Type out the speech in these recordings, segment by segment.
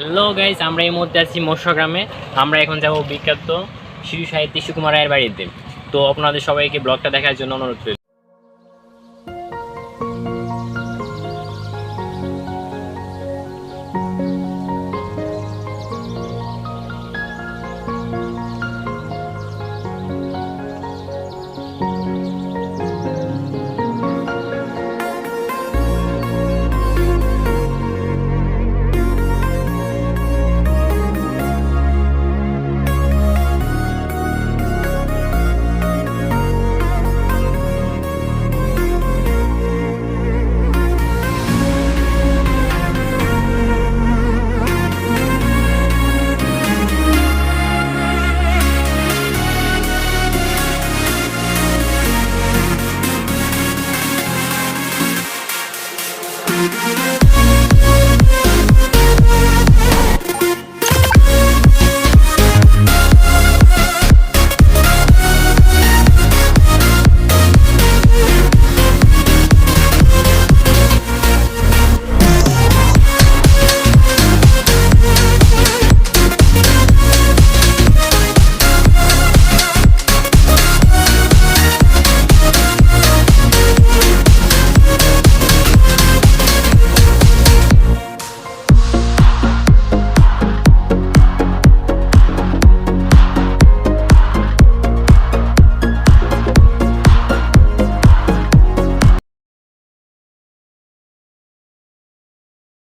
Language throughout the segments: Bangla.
হ্যালো গাইস, আমরা এই মুহূর্তে আছি মৎস্য গ্রামে। আমরা এখন যাব বিখ্যাত শিশু সাহিত্যিক সুকুমার রায়ের বাড়িতে। তো আপনাদের সবাইকে ব্লগটা দেখার জন্য অনুরোধ করি।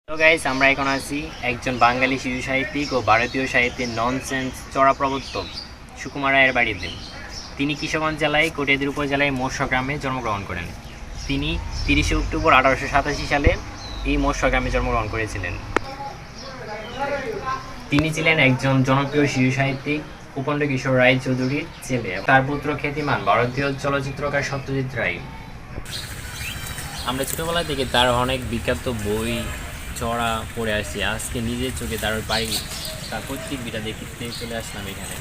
তো গাইস, আমরা এখন আছি একজন বাঙালি শিশু সাহিত্যিক ও ভারতীয় সাহিত্যের ননসেন্স চড়া প্রবর্তক সুকুমার রায়ের বাড়িতে। তিনি কিশোরগঞ্জ জেলায় কটিয়াদীর উপজেলায় মৎস্য গ্রামে জন্মগ্রহণ করেন। তিনি 30শে অক্টোবর 1887 সালে এই মৎস্য গ্রামে জন্মগ্রহণ করেছিলেন। তিনি ছিলেন একজন জনপ্রিয় শিশু সাহিত্যিক উপেন্দ্র কিশোর রায় চৌধুরীর ছেলে। তার পুত্র খ্যাতিমান ভারতীয় চলচ্চিত্রকার সত্যজিৎ রায়। আমরা ছোটবেলা থেকে তার অনেক বিখ্যাত বই চড়া পড়ে আসছি। আজকে নিজের চোখে তার বাড়ি, তার পৈতৃক বিটা দেখতে চলে আসলাম এখানে।